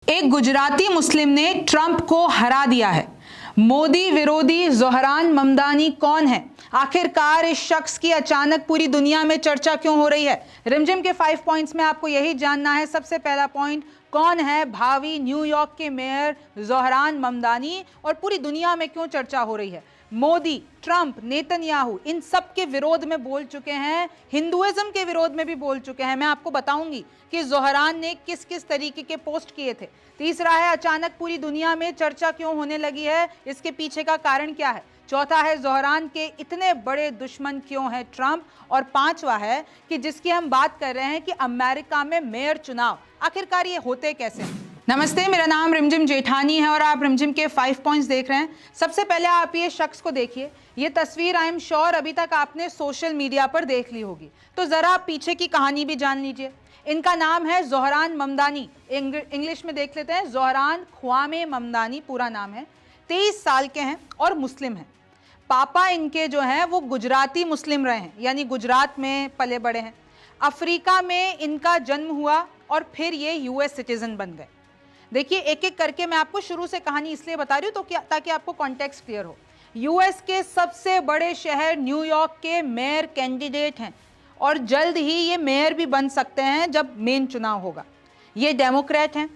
एक गुजराती मुस्लिम ने ट्रंप को हरा दिया है। मोदी विरोधी ज़ोहरान ममदानी कौन है? आखिरकार इस शख्स की अचानक पूरी दुनिया में चर्चा क्यों हो रही है? रिमझिम के 5 पॉइंट्स में आपको यही जानना है। सबसे पहला पॉइंट, कौन है भावी न्यूयॉर्क के मेयर ज़ोहरान ममदानी और पूरी दुनिया में क्यों चर्चा हो रही है? मोदी, ट्रंप, नेतन्याहू इन सब के विरोध में बोल चुके हैं, हिंदुइज्म के विरोध में भी बोल चुके हैं। मैं आपको बताऊंगी कि ज़ोहरान ने किस किस तरीके के पोस्ट किए थे। तीसरा है, अचानक पूरी दुनिया में चर्चा क्यों होने लगी है, इसके पीछे का कारण क्या है। चौथा है, ज़ोहरान के इतने बड़े दुश्मन क्यों हैं ट्रंप। और पांचवा है कि जिसकी हम बात कर रहे हैं कि अमेरिका में मेयर चुनाव आखिरकार ये होते कैसे हैं। नमस्ते, मेरा नाम रिमझिम जेठानी है और आप रिमझिम के 5 पॉइंट्स देख रहे हैं। सबसे पहले आप ये शख्स को देखिए। ये तस्वीर आई एम श्योर अभी तक आपने सोशल मीडिया पर देख ली होगी, तो ज़रा आप पीछे की कहानी भी जान लीजिए। इनका नाम है ज़ोहरान ममदानी, इंग्लिश में देख लेते हैं, ज़ोहरान ख्वामे ममदानी पूरा नाम है। 23 साल के हैं और मुस्लिम हैं। पापा इनके जो हैं वो गुजराती मुस्लिम रहे हैं, यानी गुजरात में पले बड़े हैं। अफ्रीका में इनका जन्म हुआ और फिर ये यूएस सिटीजन बन गए। देखिए, एक एक करके मैं आपको शुरू से कहानी इसलिए बता रही हूँ तो ताकि आपको कॉन्टेक्स्ट क्लियर हो। यूएस के सबसे बड़े शहर न्यूयॉर्क के मेयर कैंडिडेट हैं और जल्द ही ये मेयर भी बन सकते हैं जब मेन चुनाव होगा। ये डेमोक्रेट हैं।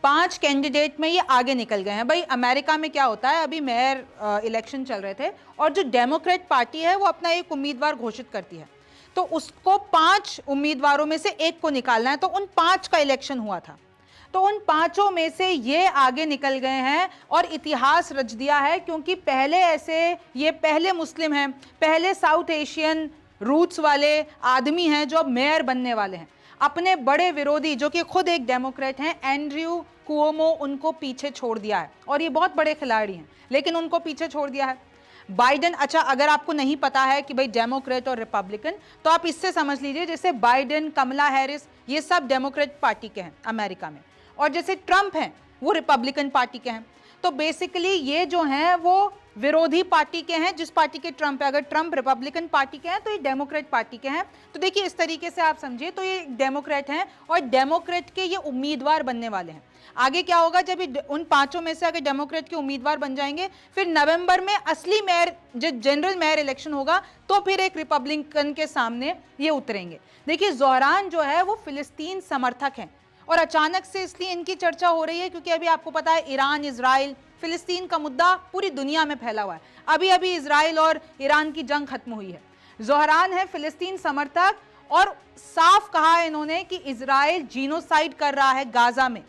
5 कैंडिडेट में ये आगे निकल गए हैं। भाई, अमेरिका में क्या होता है, अभी मेयर इलेक्शन चल रहे थे और जो डेमोक्रेट पार्टी है वो अपना एक उम्मीदवार घोषित करती है, तो उसको 5 उम्मीदवारों में से एक को निकालना है। तो उन 5 का इलेक्शन हुआ था, तो उन 5 में से ये आगे निकल गए हैं और इतिहास रच दिया है, क्योंकि पहले ये पहले मुस्लिम हैं, पहले साउथ एशियन रूट्स वाले आदमी हैं जो अब मेयर बनने वाले हैं। अपने बड़े विरोधी जो कि खुद एक डेमोक्रेट हैं, एंड्रयू कुओमो, उनको पीछे छोड़ दिया है और ये बहुत बड़े खिलाड़ी हैं, लेकिन उनको पीछे छोड़ दिया है। बाइडेन, अच्छा अगर आपको नहीं पता है कि भाई डेमोक्रेट और रिपब्लिकन, तो आप इससे समझ लीजिए जैसे बाइडेन, कमला हैरिस, ये सब डेमोक्रेट पार्टी के हैं अमेरिका में, और जैसे ट्रंप हैं वो रिपब्लिकन पार्टी के हैं। तो बेसिकली ये जो हैं वो विरोधी पार्टी के हैं जिस पार्टी के ट्रंप है। अगर ट्रंप रिपब्लिकन पार्टी के हैं तो ये डेमोक्रेट पार्टी के हैं। तो देखिए, इस तरीके से आप समझिए, तो ये डेमोक्रेट हैं और डेमोक्रेट के ये उम्मीदवार बनने वाले हैं। आगे क्या होगा, जब उन 5 में से अगर डेमोक्रेट के उम्मीदवार बन जाएंगे, फिर नवंबर में असली मेयर, जो जनरल मेयर इलेक्शन होगा, तो फिर एक रिपब्लिकन के सामने ये उतरेंगे। देखिए, ज़ोहरान जो है वो फिलिस्तीन समर्थक हैं और अचानक से इसलिए इनकी चर्चा हो रही है क्योंकि अभी आपको पता है ईरान, इजराइल, फिलिस्तीन का मुद्दा पूरी दुनिया में फैला हुआ है। अभी अभी इजराइल और ईरान की जंग खत्म हुई है। ज़ोहरान है फिलिस्तीन समर्थक और साफ कहा है इन्होंने कि इजराइल जीनोसाइड कर रहा है गाजा में।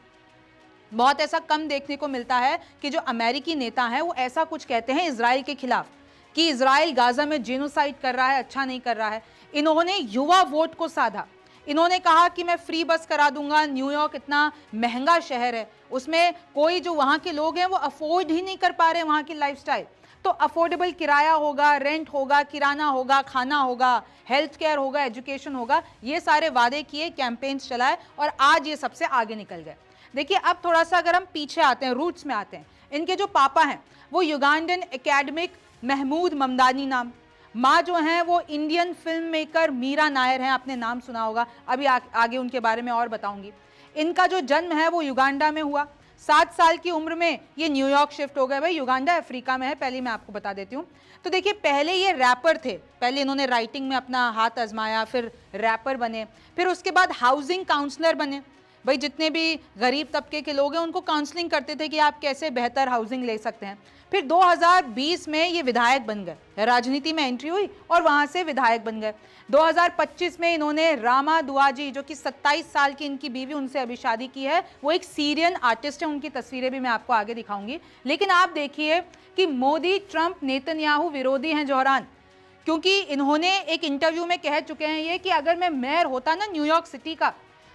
बहुत ऐसा कम देखने को मिलता है कि जो अमेरिकी नेता हैं वो ऐसा कुछ कहते हैं इजराइल के खिलाफ कि इजराइल गाजा में जीनोसाइड कर रहा है, अच्छा नहीं कर रहा है। इन्होंने युवा वोट को साधा। इन्होंने कहा कि मैं फ्री बस करा दूंगा। न्यूयॉर्क इतना महंगा शहर है, उसमें कोई जो वहाँ के लोग हैं वो अफोर्ड ही नहीं कर पा रहे वहाँ की लाइफस्टाइल। तो अफोर्डेबल किराया होगा, रेंट होगा, किराना होगा, खाना होगा, हेल्थ केयर होगा, एजुकेशन होगा। ये सारे वादे किए, कैंपेन्स चलाए और आज ये सबसे आगे निकल गए। देखिए, अब थोड़ा सा अगर हम पीछे आते हैं, रूट्स में आते हैं, इनके जो पापा हैं वो युगांडन एकेडमिक महमूद ममदानी नाम, माँ जो हैं वो Indian film maker Mira Nair हैं, आपने नाम सुना होगा, अभी आगे उनके बारे में और बताऊंगी। इनका जो जन्म है वो युगांडा में हुआ। 7 साल की उम्र में ये न्यूयॉर्क शिफ्ट हो गए। भाई, युगांडा अफ्रीका में है, पहले मैं आपको बता देती हूँ। तो देखिए, पहले ये रैपर थे, पहले इन्होंने राइटिंग में अपना हाथ आजमाया, फिर रैपर बने, फिर उसके बाद हाउसिंग काउंसलर बने। भाई, जितने भी गरीब तबके के लोग हैं उनको काउंसलिंग करते थे कि आप कैसे बेहतर हाउसिंग ले सकते हैं। फिर 2020 में ये विधायक बन गए, राजनीति में एंट्री हुई और वहाँ से विधायक बन गए। 2025 में इन्होंने रामा दुआजी, जो कि 27 साल की इनकी बीवी, उनसे अभी शादी की है, वो एक सीरियन आर्टिस्ट है, उनकी तस्वीरें भी मैं आपको आगे दिखाऊंगी। लेकिन आप देखिए कि मोदी, ट्रंप, नेतन्याहू विरोधी हैं ज़ोहरान, क्योंकि इन्होंने एक इंटरव्यू में कह चुके हैं ये कि अगर मैं मेयर होता ना न्यूयॉर्क सिटी का,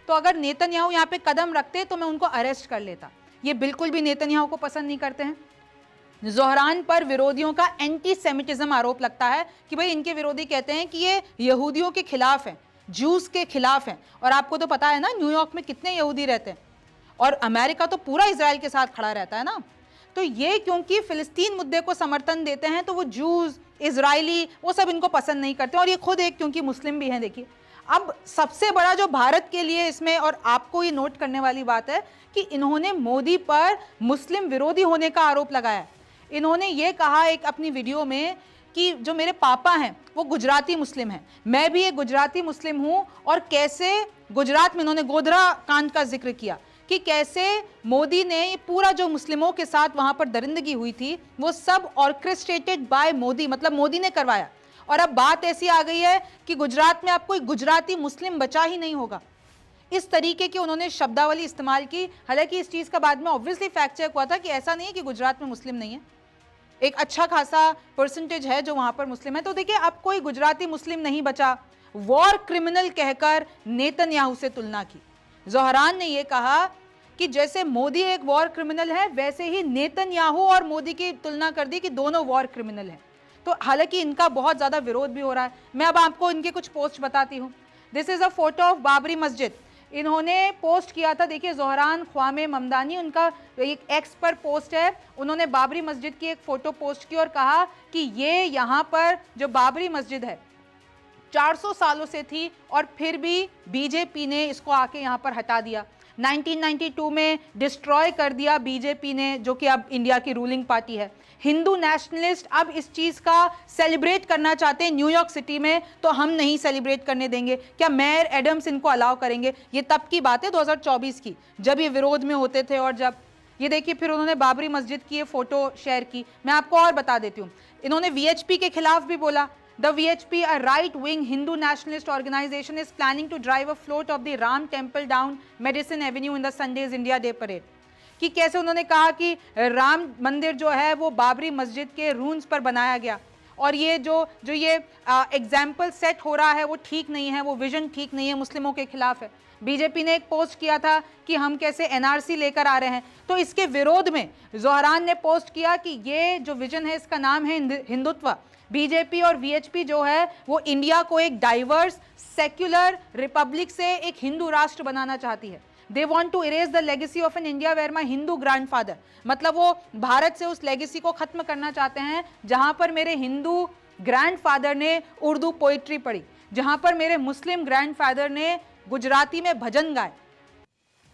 तो अगर नेतन्याहू यहाँ पे कदम रखते तो मैं उनको अरेस्ट कर लेता। ये बिल्कुल भी नेतन्याहू को पसंद नहीं करते हैं। ज़ोहरान पर विरोधियों का एंटी सेमिटिज्म आरोप लगता है कि भाई इनके विरोधी कहते हैं कि ये यहूदियों के खिलाफ हैं, जूस के खिलाफ हैं। और आपको तो पता है ना न्यूयॉर्क में कितने यहूदी रहते हैं, और अमेरिका तो पूरा इजराइल के साथ खड़ा रहता है ना। तो ये क्योंकि फिलिस्तीन मुद्दे को समर्थन देते हैं, तो वो जूस, इजरायली, वो सब इनको पसंद नहीं करते। और ये खुद एक क्योंकि मुस्लिम भी हैं। देखिए, अब सबसे बड़ा जो भारत के लिए इसमें, और आपको ये नोट करने वाली बात है कि इन्होंने मोदी पर मुस्लिम विरोधी होने का आरोप लगाया। इन्होंने ये कहा एक अपनी वीडियो में कि जो मेरे पापा हैं वो गुजराती मुस्लिम हैं, मैं भी एक गुजराती मुस्लिम हूं, और कैसे गुजरात में इन्होंने गोधरा कांड का जिक्र किया कि कैसे मोदी ने पूरा जो मुस्लिमों के साथ वहां पर दरिंदगी हुई थी वो सब ऑर्केस्ट्रेटेड बाय मोदी, मतलब मोदी ने करवाया। और अब बात ऐसी आ गई है कि गुजरात में अब कोई गुजराती मुस्लिम बचा ही नहीं होगा। इस तरीके की उन्होंने शब्दावली इस्तेमाल की। हालांकि इस चीज का बाद में ऑब्वियसली फैक्ट चेक हुआ था कि ऐसा नहीं है कि गुजरात में मुस्लिम नहीं है, एक अच्छा खासा परसेंटेज है जो वहां पर मुस्लिम है। तो देखिए अब कोई गुजराती मुस्लिम नहीं बचा, वॉर क्रिमिनल कहकर नेतन्याहू से तुलना की। ज़ोहरान ने यह कहा कि जैसे मोदी एक वॉर क्रिमिनल है वैसे ही नेतन्याहू और मोदी की तुलना कर दी कि दोनों वॉर क्रिमिनल हैं। तो हालांकि इनका बहुत ज्यादा विरोध भी हो रहा है। मैं अब आपको इनके कुछ पोस्ट बताती हूँ। This is a photo of Babri मस्जिद, इन्होंने पोस्ट किया था। देखिए ज़ोहरान ख्वामे ममदानी, उनका एक एक्स पर पोस्ट है, उन्होंने बाबरी मस्जिद की एक फ़ोटो पोस्ट की और कहा कि ये यहाँ पर जो बाबरी मस्जिद है 400 सालों से थी और फिर भी बीजेपी ने इसको आके यहाँ पर हटा दिया। 1992 में डिस्ट्रॉय कर दिया बीजेपी ने, जो कि अब इंडिया की रूलिंग पार्टी है। हिंदू नेशनलिस्ट अब इस चीज़ का सेलिब्रेट करना चाहते हैं न्यूयॉर्क सिटी में, तो हम नहीं सेलिब्रेट करने देंगे। क्या मेयर एडम्स इनको अलाउ करेंगे? ये तब की बात है 2024 की, जब ये विरोध में होते थे। और जब ये देखिए फिर उन्होंने बाबरी मस्जिद की ये फोटो शेयर की। मैं आपको और बता देती हूँ, इन्होंने वीएचपी के खिलाफ भी बोला। The VHP, a right-wing Hindu nationalist organization, is planning to drive a float of the Ram Temple down Madison Avenue in the Sunday's India Day parade. कि कैसे उन्होंने कहा कि राम मंदिर जो है वो बाबरी मस्जिद के रूल्स पर बनाया गया, और ये जो ये एग्जाम्पल सेट हो रहा है वो ठीक नहीं है, वो विजन ठीक नहीं है, मुस्लिमों के खिलाफ है। बीजेपी ने एक पोस्ट किया था कि हम कैसे एनआरसी लेकर आ रहे हैं, तो इसके विरोध में ज़ोहरान ने पोस्ट किया कि ये जो विजन है इसका नाम है हिंदुत्व। बीजेपी और वीएचपी जो है वो इंडिया को एक डाइवर्स सेक्युलर रिपब्लिक से एक हिंदू राष्ट्र बनाना चाहती है। They want to erase the legacy of an India where my Hindu grandfather, मतलब वो भारत से उस लेगेसी को खत्म करना चाहते हैं जहां पर मेरे हिंदू ग्रैंडफादर ने उर्दू पोइट्री पढ़ी, जहां पर मेरे मुस्लिम ग्रैंडफादर ने गुजराती में भजन गाए।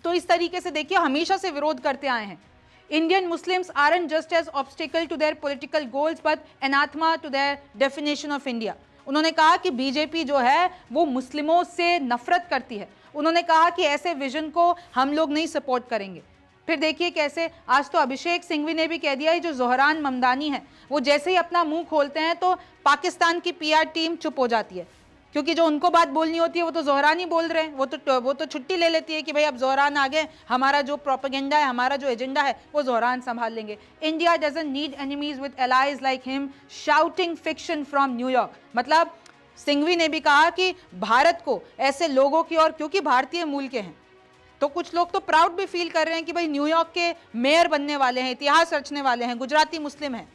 तो इस तरीके से देखिए हमेशा से विरोध करते आए हैं। Indian Muslims aren't just as obstacle to their political goals but anathema to their definition of India. उन्होंने कहा कि बीजेपी जो है वो मुस्लिमों से नफरत करती है। उन्होंने कहा कि ऐसे विजन को हम लोग नहीं सपोर्ट करेंगे। फिर देखिए कैसे आज तो अभिषेक सिंघवी ने भी कह दिया है, जो ज़ोहरान ममदानी है वो जैसे ही अपना मुंह खोलते हैं तो पाकिस्तान की पीआर टीम चुप हो जाती है, क्योंकि जो उनको बात बोलनी होती है वो तो ज़ोहरान ही बोल रहे हैं। वो तो छुट्टी ले लेती है कि भाई अब ज़ोहरान आ गए, हमारा जो प्रोपेगेंडा है, हमारा जो एजेंडा है वो ज़ोहरान संभाल लेंगे। India doesn't need enemies with allies like him shouting fiction from New York. मतलब सिंघवी ने भी कहा कि भारत को ऐसे लोगों की, और क्योंकि भारतीय मूल के हैं तो कुछ लोग तो प्राउड भी फील कर रहे हैं कि भाई न्यूयॉर्क के मेयर बनने वाले हैं, इतिहास रचने वाले हैं, गुजराती मुस्लिम हैं,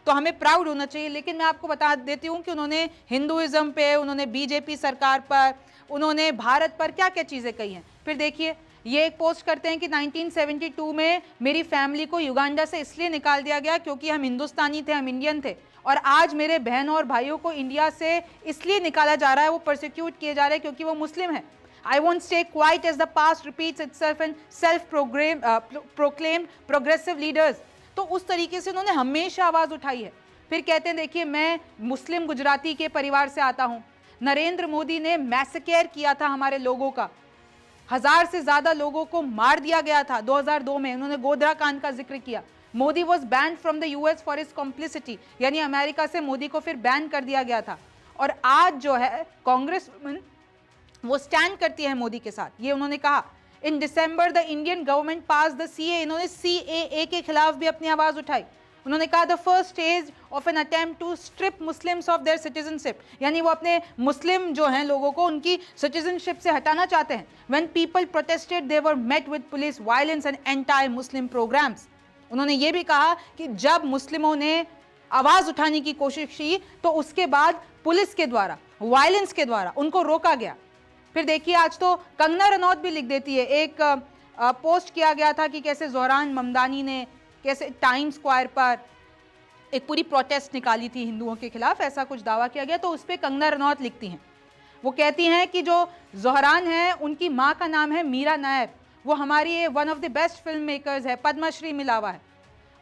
तो हमें प्राउड होना चाहिए। लेकिन मैं आपको बता देती हूँ कि उन्होंने हिंदुइज्म पे, उन्होंने बीजेपी सरकार पर, उन्होंने भारत पर क्या क्या चीज़ें कही हैं। फिर देखिए ये एक पोस्ट करते हैं कि 1972 में मेरी फैमिली को युगांडा से इसलिए निकाल दिया गया क्योंकि हम हिंदुस्तानी थे, हम इंडियन थे, और आज मेरे बहनों और भाइयों को इंडिया से इसलिए निकाला जा रहा है, वो प्रोसिक्यूट किए जा रहे हैं क्योंकि वो मुस्लिम है। I won't stay quiet as the past repeats itself and self-proclaimed progressive leaders. तो उस तरीके से उन्होंने हमेशा आवाज़ उठाई है। फिर कहते हैं देखिए मैं मुस्लिम गुजराती के परिवार से आता हूँ, नरेंद्र मोदी ने मैसेकेयर किया था हमारे लोगों का, 1000 से ज़्यादा लोगों को मार दिया गया था 2002 में। उन्होंने गोधरा कांड का जिक्र किया। Modi was ban from the US for his complicity, यानी अमेरिका से मोदी को फिर बैन कर दिया गया था। और आज जो है कांग्रेस वो स्टैंड करती है मोदी के साथ, ये उन्होंने कहा। In December the Indian government pass the CA, इन्होंने सीएए के खिलाफ भी अपनी आवाज उठाई। उन्होंने कहा the first stage of an attempt to strip Muslims of their citizenship, यानी वो अपने मुस्लिम जो हैं लोगों को उनकी सिटीजनशिप से हटाना चाहते हैं। When people protested they were met with police violence and anti Muslim programmes. उन्होंने ये भी कहा कि जब मुस्लिमों ने आवाज उठाने की कोशिश की तो उसके बाद पुलिस के द्वारा, वायलेंस के द्वारा उनको रोका गया। फिर देखिए आज तो कंगना रनौत भी लिख देती है, एक पोस्ट किया गया था कि कैसे ज़ोहरान ममदानी ने कैसे टाइम स्क्वायर पर एक पूरी प्रोटेस्ट निकाली थी हिंदुओं के खिलाफ, ऐसा कुछ दावा किया गया। तो उस पर कंगना रनौत लिखती हैं, वो कहती हैं कि जो ज़ोहरान है उनकी माँ का नाम है मीरा नायर, वो हमारी one of the best film makers है, पद्मश्री मिला हुआ है।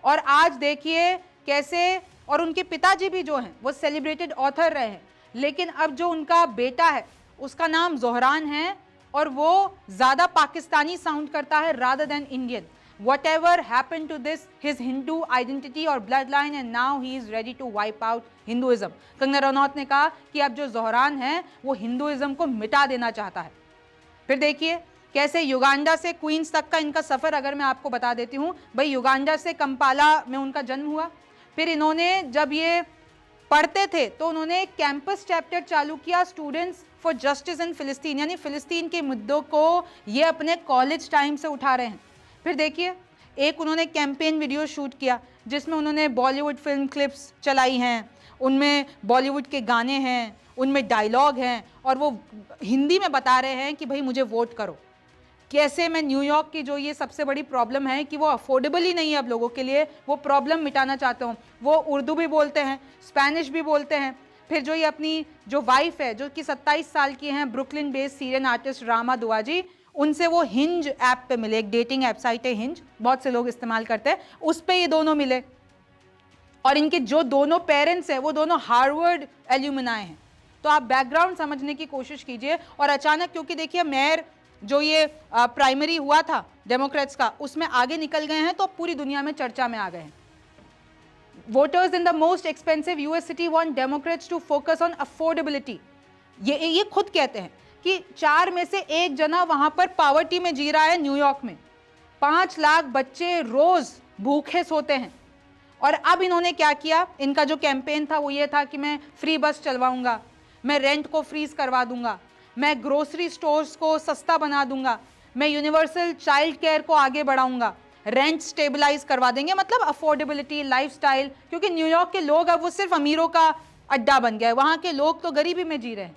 और आज देखिए कैसे, और उनके पिताजी भी जो हैं वो सेलिब्रेटेड ऑथर रहे हैं, लेकिन अब जो उनका बेटा है उसका नाम ज़ोहरान है और वो ज़्यादा पाकिस्तानी साउंड करता है rather than Indian. Whatever happened to this his Hindu identity or bloodline and now he is ready to wipe out Hinduism। Kangana Ranaut ने कहा कि अब जो ज़ोहरान है वो हिंदुइज्म को मिटा देना चाहता है। फिर देखिए कैसे युगांडा से क्वींस तक का इनका सफ़र अगर मैं आपको बता देती हूँ। भाई युगांडा से कंपाला में उनका जन्म हुआ, फिर इन्होंने जब ये पढ़ते थे तो उन्होंने कैंपस चैप्टर चालू किया स्टूडेंट्स फॉर जस्टिस इन फिलिस्तीन, यानी फ़िलिस्तीन के मुद्दों को ये अपने कॉलेज टाइम से उठा रहे हैं। फिर देखिए एक उन्होंने कैंपेन वीडियो शूट किया जिसमें उन्होंने बॉलीवुड फिल्म क्लिप्स चलाई हैं, उनमें बॉलीवुड के गाने हैं, उनमें डायलॉग हैं और वो हिंदी में बता रहे हैं कि भाई मुझे वोट करो। कैसे मैं न्यूयॉर्क की जो ये सबसे बड़ी प्रॉब्लम है कि वो अफोर्डेबल ही नहीं है अब लोगों के लिए, वो प्रॉब्लम मिटाना चाहता हूँ। वो उर्दू भी बोलते हैं, स्पेनिश भी बोलते हैं। फिर जो ये अपनी जो वाइफ है जो कि 27 साल की हैं, Brooklyn based Syrian artist Rama Duwaji, उनसे वो हिंज ऐप पे मिले, एक डेटिंग ऐप साइट है हिंज, बहुत से लोग इस्तेमाल करते हैं, उस पे ये दोनों मिले। और इनके जो दोनों पेरेंट्स हैं वो दोनों हार्वर्ड एल्यूमिनाई हैं। तो आप बैकग्राउंड समझने की कोशिश कीजिए। और अचानक क्योंकि देखिए मेयर जो ये प्राइमरी हुआ था डेमोक्रेट्स का, उसमें आगे निकल गए हैं तो पूरी दुनिया में चर्चा में आ गए हैं। Voters in the most expensive US city want Democrats to focus on affordability. ये खुद कहते हैं कि 4 में से 1 जना वहां पर पॉवर्टी में जी रहा है। न्यूयॉर्क में 5 लाख बच्चे रोज भूखे सोते हैं। और अब इन्होंने क्या किया, इनका जो कैंपेन था वो ये था कि मैं फ्री बस चलवाऊंगा, मैं रेंट को फ्रीज करवा दूंगा, मैं ग्रोसरी स्टोर्स को सस्ता बना दूंगा, मैं यूनिवर्सल चाइल्ड केयर को आगे बढ़ाऊंगा, रेंट स्टेबलाइज करवा देंगे, मतलब अफोर्डेबिलिटी, लाइफस्टाइल। क्योंकि न्यूयॉर्क के लोग अब वो सिर्फ अमीरों का अड्डा बन गया है, वहाँ के लोग तो गरीबी में जी रहे हैं।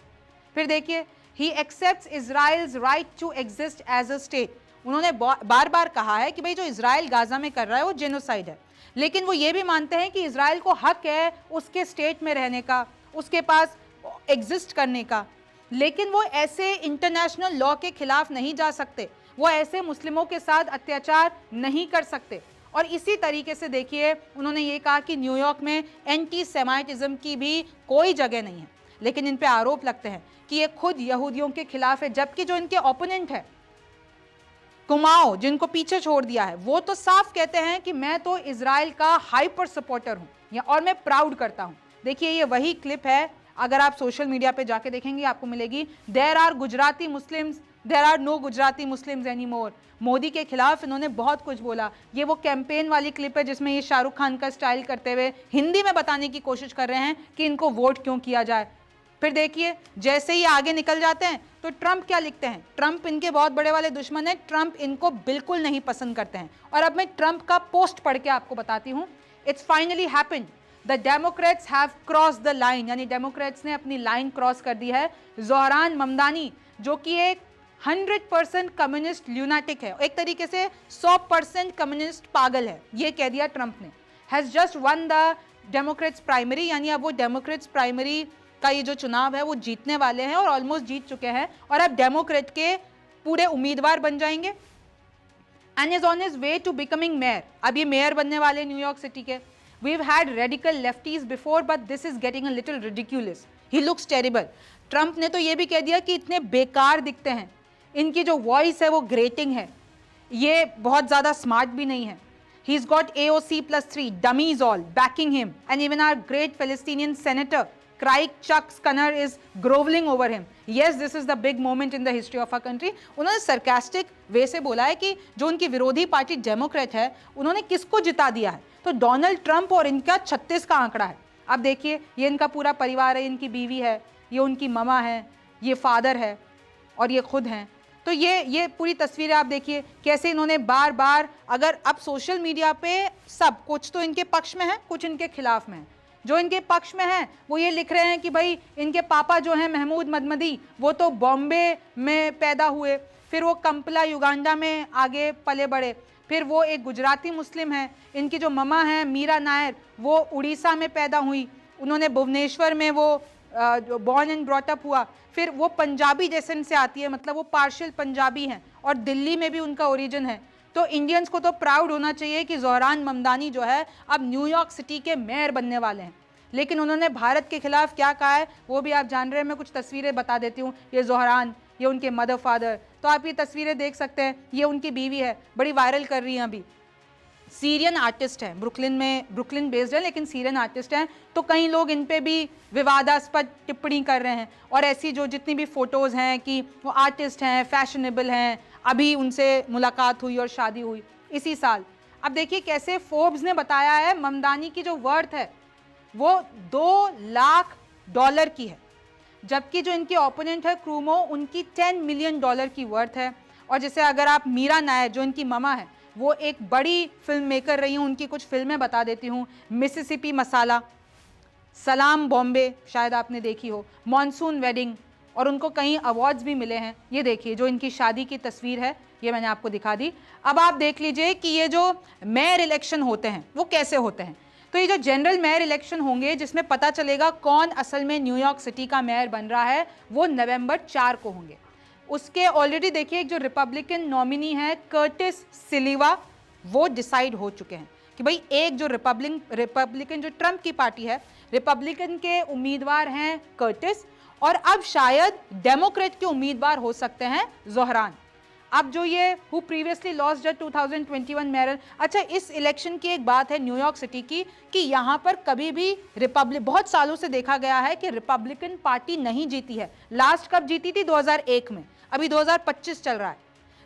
फिर देखिए he accepts Israel's right to exist as a state. उन्होंने बार बार कहा है कि भाई जो इजराइल गाजा में कर रहा है वो जेनोसाइड है, लेकिन वो ये भी मानते हैं कि इजराइल को हक है उसके स्टेट में रहने का, उसके पास एग्जिस्ट करने का। लेकिन वो ऐसे इंटरनेशनल लॉ के खिलाफ नहीं जा सकते, वो ऐसे मुस्लिमों के साथ अत्याचार नहीं कर सकते। और इसी तरीके से देखिए उन्होंने ये कहा कि न्यूयॉर्क में एंटी सेमाइटिज्म की भी कोई जगह नहीं है। लेकिन इन पे आरोप लगते हैं कि ये खुद यहूदियों के खिलाफ है, जबकि जो इनके ओपोनेंट है कुमाओ, जिनको पीछे छोड़ दिया है, वो तो साफ कहते हैं कि मैं तो इजराइल का हाइपर सपोर्टर हूं और मैं प्राउड करता हूं। देखिए ये वही क्लिप है, अगर आप सोशल मीडिया पे जाके देखेंगे आपको मिलेगी, there are Gujarati Muslims, there are no Gujarati Muslims any more. Modi के खिलाफ इन्होंने बहुत कुछ बोला। ये वो कैंपेन वाली क्लिप है जिसमें ये शाहरुख खान का स्टाइल करते हुए हिंदी में बताने की कोशिश कर रहे हैं कि इनको वोट क्यों किया जाए। फिर देखिए जैसे ही आगे निकल जाते हैं तो ट्रंप क्या लिखते हैं, ट्रंप इनके बहुत बड़े वाले दुश्मन है, ट्रंप इनको बिल्कुल नहीं पसंद करते हैं। और अब मैं ट्रंप का पोस्ट पढ़ के आपको बताती हूँ। It's finally happened, the Democrats have cross the line, यानी डेमोक्रेट्स ने अपनी लाइन क्रॉस कर दी है। ज़ोहरान ममदानी जो कि एक 100% कम्युनिस्ट ल्यूनाटिक है, एक तरीके से 100% कम्युनिस्ट पागल है, ये कह दिया ट्रंप ने, has just one the Democrats primary, यानी अब वो डेमोक्रेट्स प्राइमरी का ये जो चुनाव है वो जीतने वाले हैं और ऑलमोस्ट जीत चुके हैं और अब डेमोक्रेट के पूरे उम्मीदवार बन जाएंगे। And is on his way to becoming mayor, अब ये मेयर बनने वाले न्यूयॉर्क सिटी के। We've had radical lefties before, but this is getting a little ridiculous. He looks terrible. Trump ने तो ये भी कह दिया कि इतने बेकार दिखते हैं, इनकी जो वॉइस है वो ग्रेटिंग है, ये बहुत ज़्यादा स्मार्ट भी नहीं है। He's got AOC+3 dummies all backing him, and even our great Palestinian senator Craig Chuck Skinner is groveling over him. Yes, this is the big moment in the history of our country. उन्होंने sarcastic वे से बोला है कि जो उनकी विरोधी party Democrat है उन्होंने किसको जिता दिया है, तो डोनाल्ड ट्रंप और इनका 36 का आंकड़ा है। अब देखिए ये इनका पूरा परिवार है, इनकी बीवी है, ये उनकी ममा है, ये फादर है और ये खुद हैं। तो ये पूरी तस्वीरें आप देखिए कैसे इन्होंने बार बार, अगर अब सोशल मीडिया पे सब कुछ तो इनके पक्ष में है, कुछ इनके खिलाफ में है। जो इनके पक्ष में है वो ये लिख रहे हैं कि भाई इनके पापा जो हैं महमूद मदमदी वो तो बॉम्बे में पैदा हुए, फिर वो कंपला युगांडा में आगे पले बढ़े, फिर वो एक गुजराती मुस्लिम है, इनकी जो ममा है मीरा नायर वो उड़ीसा में पैदा हुई, उन्होंने भुवनेश्वर में वो जो बॉर्न एंड ब्रॉट अप हुआ, फिर वो पंजाबी डेसेंट से आती है, मतलब वो पार्शियल पंजाबी हैं और दिल्ली में भी उनका ओरिजिन है। तो इंडियंस को तो प्राउड होना चाहिए कि ज़ोहरान ममदानी जो है अब न्यूयॉर्क सिटी के मेयर बनने वाले हैं। लेकिन उन्होंने भारत के खिलाफ क्या कहा है वो भी आप जान रहे हैं। मैं कुछ तस्वीरें बता देती हूँ। ये ज़ोहरान, ये उनके मदर फादर, तो आप ये तस्वीरें देख सकते हैं। ये उनकी बीवी है, बड़ी वायरल कर रही हैं अभी। सीरियन आर्टिस्ट हैं, ब्रुकलिन बेस्ड है, लेकिन सीरियन आर्टिस्ट हैं। तो कई लोग इन पे भी विवादास्पद टिप्पणी कर रहे हैं। और ऐसी जो जितनी भी फोटोज़ हैं कि वो आर्टिस्ट हैं, फैशनेबल हैं, अभी उनसे मुलाकात हुई और शादी हुई इसी साल। अब देखिए कैसे फोर्ब्स ने बताया है ममदानी की जो वर्थ है वो $2 लाख की है, जबकि जो इनके ओपोनेंट है क्रूमो, उनकी $10 मिलियन की वर्थ है। और जैसे अगर आप मीरा नायर जो इनकी ममा है, वो एक बड़ी फिल्म मेकर रही हूँ, उनकी कुछ फिल्में बता देती हूँ। मिसिसिपी मसाला, सलाम बॉम्बे शायद आपने देखी हो, मॉनसून वेडिंग, और उनको कई अवार्ड्स भी मिले हैं। ये देखिए जो इनकी शादी की तस्वीर है, ये मैंने आपको दिखा दी। अब आप देख लीजिए कि ये जो मेयर इलेक्शन होते हैं वो कैसे होते हैं। तो ये जो जनरल मेयर इलेक्शन होंगे जिसमें पता चलेगा कौन असल में न्यूयॉर्क सिटी का मेयर बन रहा है, वो नवंबर 4 को होंगे। उसके ऑलरेडी देखिए एक जो रिपब्लिकन नॉमिनी है कर्टिस सिल्वा, वो डिसाइड हो चुके हैं कि भाई एक जो रिपब्लिकन जो ट्रंप की पार्टी है, रिपब्लिकन के उम्मीदवार हैं कर्टिस, और अब शायद डेमोक्रेट के उम्मीदवार हो सकते हैं ज़ोहरान। अब जो ये who previously lost the 2021 mayor. अच्छा, इस इलेक्शन की एक बात है न्यूयॉर्क सिटी की कि यहाँ पर कभी भी बहुत सालों से देखा गया है कि रिपब्लिकन पार्टी नहीं जीती है। लास्ट कब जीती थी? 2001 में। अभी 2025 चल रहा है।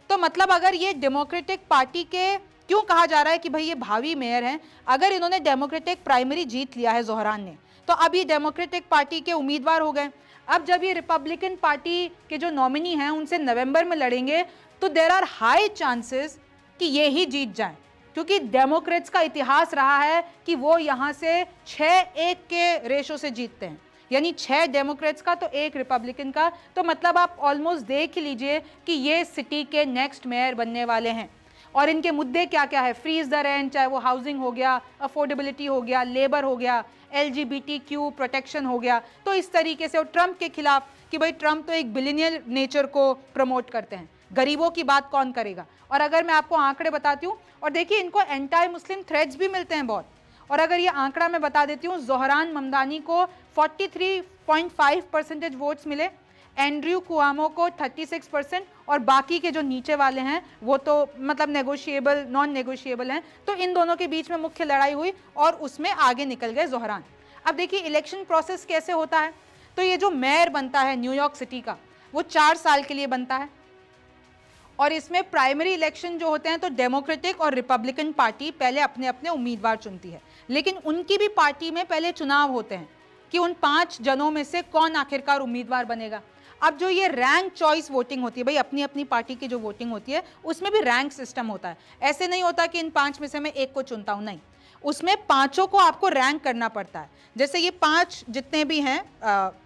तो मतलब अगर ये डेमोक्रेटिक पार्टी के, क्यों कहा जा रहा है कि भाई ये भावी मेयर हैं, अगर इन्होंने डेमोक्रेटिक प्राइमरी जीत लिया है ज़ोहरान ने, तो अब ये डेमोक्रेटिक पार्टी के उम्मीदवार हो गए। अब जब ये रिपब्लिकन पार्टी के जो नॉमिनी हैं उनसे नवंबर में लड़ेंगे, तो देयर आर हाई चांसेस कि ये ही जीत जाएं, क्योंकि डेमोक्रेट्स का इतिहास रहा है कि वो यहाँ से 6-1 के रेशो से जीतते हैं, यानी 6 डेमोक्रेट्स का तो 1 रिपब्लिकन का। तो मतलब आप ऑलमोस्ट देख ही लीजिए कि ये सिटी के नेक्स्ट मेयर बनने वाले हैं। और इनके मुद्दे क्या क्या है? फ्रीज द रेंट, चाहे वो हाउसिंग हो गया, अफोर्डेबिलिटी हो गया, लेबर हो गया, LGBTQ प्रोटेक्शन हो गया। तो इस तरीके से, और ट्रंप के खिलाफ कि भाई ट्रंप तो एक बिलियनियर नेचर को प्रमोट करते हैं, गरीबों की बात कौन करेगा। और अगर मैं आपको आंकड़े बताती हूँ, और देखिए इनको एंटी मुस्लिम थ्रेड्स भी मिलते हैं बहुत। और अगर ये आंकड़ा मैं बता देती हूँ, ज़ोहरान ममदानी को 43.5% वोट्स मिले, एंड्रयू कुआमो को 36%, और बाकी के जो नीचे वाले हैं वो तो मतलब नेगोशिएबल, नॉन नेगोशिएबल हैं। तो इन दोनों के बीच में मुख्य लड़ाई हुई और उसमें आगे निकल गए ज़ोहरान। अब देखिए इलेक्शन प्रोसेस कैसे होता है। तो ये जो मेयर बनता है न्यूयॉर्क सिटी का, वो 4 साल के लिए बनता है, और इसमें प्राइमरी इलेक्शन जो होते हैं तो डेमोक्रेटिक और रिपब्लिकन पार्टी पहले अपने अपने उम्मीदवार चुनती है, लेकिन उनकी भी पार्टी में पहले चुनाव होते हैं कि उन 5 जनों में से कौन आखिरकार उम्मीदवार बनेगा। अब जो ये रैंक चॉइस वोटिंग होती है, भाई अपनी अपनी पार्टी की जो वोटिंग होती है उसमें भी रैंक सिस्टम होता है। ऐसे नहीं होता कि इन 5 में से मैं एक को चुनता हूं, नहीं, उसमें 5 को आपको रैंक करना पड़ता है। जैसे ये 5 जितने भी हैं,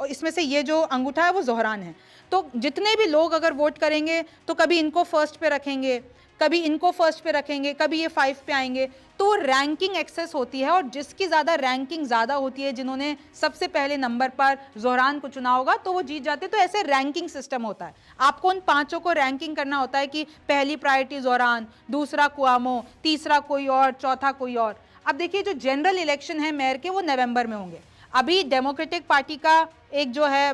इसमें से ये जो अंगूठा है वो ज़ोहरान है। तो जितने भी लोग अगर वोट करेंगे तो कभी इनको फर्स्ट पे रखेंगे, कभी इनको फर्स्ट पे रखेंगे, कभी ये 5 पे आएंगे। तो रैंकिंग एक्सेस होती है, और जिसकी ज़्यादा रैंकिंग ज़्यादा होती है, जिन्होंने सबसे पहले नंबर पर ज़ोहरान को चुना होगा, तो वो जीत जाते। तो ऐसे रैंकिंग सिस्टम होता है। आपको उन 5 को रैंकिंग करना होता है कि पहली प्रायोरिटी ज़ोहरान, दूसरा कुआमो, तीसरा कोई और, चौथा कोई और। अब देखिए जो जनरल इलेक्शन है मेयर के, वो नवंबर में होंगे। अभी डेमोक्रेटिक पार्टी का एक जो है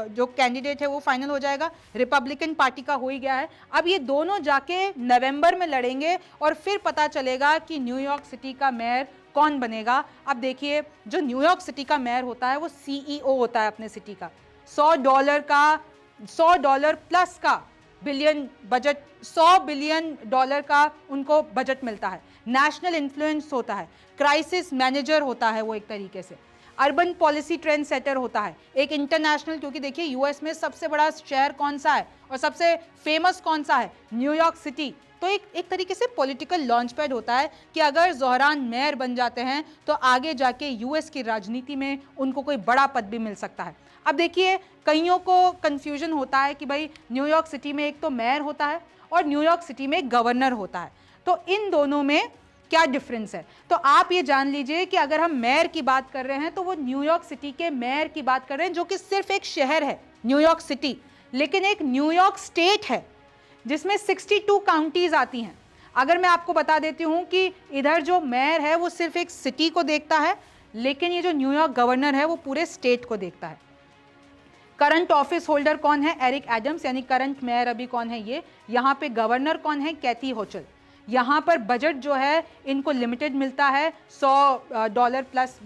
जो कैंडिडेट है वो फाइनल हो जाएगा, रिपब्लिकन पार्टी का हो ही गया है। अब ये दोनों जाके नवंबर में लड़ेंगे और फिर पता चलेगा कि न्यूयॉर्क सिटी का मेयर कौन बनेगा। अब देखिए जो न्यूयॉर्क सिटी का मेयर होता है वो CEO होता है अपने सिटी का। $100 प्लस का बिलियन बजट, $100 बिलियन का उनको बजट मिलता है। नेशनल इन्फ्लुएंस होता है, क्राइसिस मैनेजर होता है वो एक तरीके से, अर्बन पॉलिसी ट्रेंड सेटर होता है, एक इंटरनेशनल, क्योंकि देखिए यूएस में सबसे बड़ा शहर कौन सा है और सबसे फेमस कौन सा है? New York city. तो एक तरीके से पॉलिटिकल लॉन्च पैड होता है कि अगर ज़ोहरान मेयर बन जाते हैं तो आगे जाके यूएस की राजनीति में उनको कोई बड़ा पद भी मिल सकता है। अब देखिए कईयों को कन्फ्यूजन होता है कि भाई न्यूयॉर्क सिटी में एक तो मेयर होता है और न्यूयॉर्क सिटी में एक गवर्नर होता है, तो इन दोनों में क्या डिफरेंस है। तो आप ये जान लीजिए कि अगर हम मेयर की बात कर रहे हैं तो वो न्यूयॉर्क सिटी के मेयर की बात कर रहे हैं, जो कि सिर्फ एक शहर है न्यूयॉर्क सिटी, लेकिन एक न्यूयॉर्क स्टेट है जिसमें 62 काउंटीज आती हैं। अगर मैं आपको बता देती हूं कि इधर जो मेयर है वो सिर्फ एक सिटी को देखता है, लेकिन ये जो न्यूयॉर्क गवर्नर है वो पूरे स्टेट को देखता है। करंट ऑफिस होल्डर कौन है? एरिक एडम्स, यानी करंट मेयर अभी कौन है ये। यहाँ पे गवर्नर कौन है? कैथी होचल। यहाँ पर बजट जो है इनको लिमिटेड मिलता है $100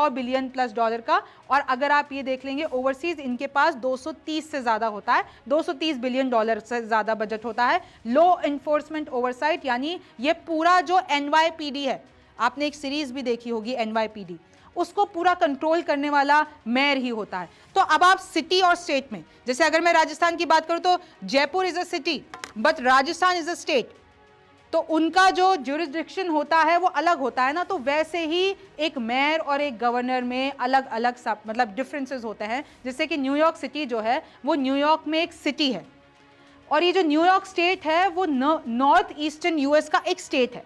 बिलियन प्लस डॉलर का। और अगर आप ये देख लेंगे ओवरसीज इनके पास 230 से ज़्यादा होता है, $230 बिलियन से ज़्यादा बजट होता है। लॉ इन्फोर्समेंट ओवरसाइट, यानी ये पूरा जो NYPD है, आपने एक सीरीज भी देखी होगी NYPD, उसको पूरा कंट्रोल करने वाला मेयर ही होता है। तो अब आप सिटी और स्टेट में, जैसे अगर मैं राजस्थान की बात करूं तो Jaipur is a city but Rajasthan is a state, तो उनका जो ज्यूरिसडिक्शन होता है वो अलग होता है ना। तो वैसे ही एक मेयर और एक गवर्नर में अलग अलग मतलब डिफरेंसेस होते हैं। जैसे कि न्यूयॉर्क सिटी जो है वो न्यूयॉर्क में एक सिटी है, और ये जो न्यूयॉर्क स्टेट है वो नॉर्थ ईस्टर्न यूएस का एक स्टेट है।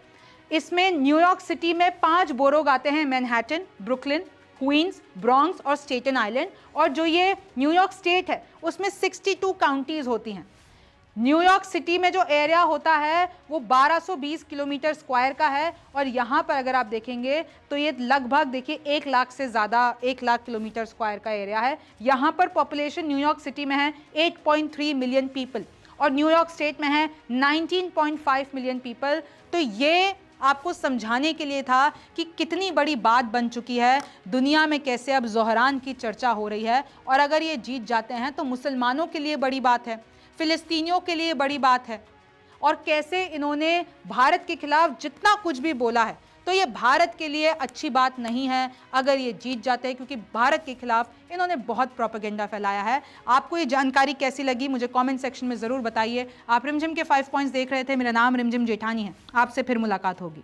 इसमें न्यूयॉर्क सिटी में 5 बोरोग आते हैं, मैनहट्टन, ब्रुकलिन, क्वींस, ब्रॉन्क्स और स्टेटन आइलैंड। और जो ये न्यूयॉर्क स्टेट है उसमें 62 काउंटीज होती हैं। न्यूयॉर्क सिटी में जो एरिया होता है वो 1220 किलोमीटर स्क्वायर का है, और यहाँ पर अगर आप देखेंगे तो ये लगभग देखिए 1 लाख से ज़्यादा, 1 लाख किलोमीटर स्क्वायर का एरिया है। यहाँ पर पॉपुलेशन न्यूयॉर्क सिटी में है 8.3 मिलियन पीपल, और न्यूयॉर्क स्टेट में है 19.5 मिलियन पीपल। तो ये आपको समझाने के लिए था कि कितनी बड़ी बात बन चुकी है दुनिया में, कैसे अब ज़ोहरान की चर्चा हो रही है। और अगर ये जीत जाते हैं तो मुसलमानों के लिए बड़ी बात है, फिलिस्तीनियों के लिए बड़ी बात है, और कैसे इन्होंने भारत के खिलाफ जितना कुछ भी बोला है, तो ये भारत के लिए अच्छी बात नहीं है अगर ये जीत जाते हैं, क्योंकि भारत के खिलाफ इन्होंने बहुत प्रोपेगेंडा फैलाया है। आपको ये जानकारी कैसी लगी मुझे कमेंट सेक्शन में ज़रूर बताइए। आप रिमझिम के 5 पॉइंट्स देख रहे थे। मेरा नाम रिमझिम जेठानी है। आपसे फिर मुलाकात होगी।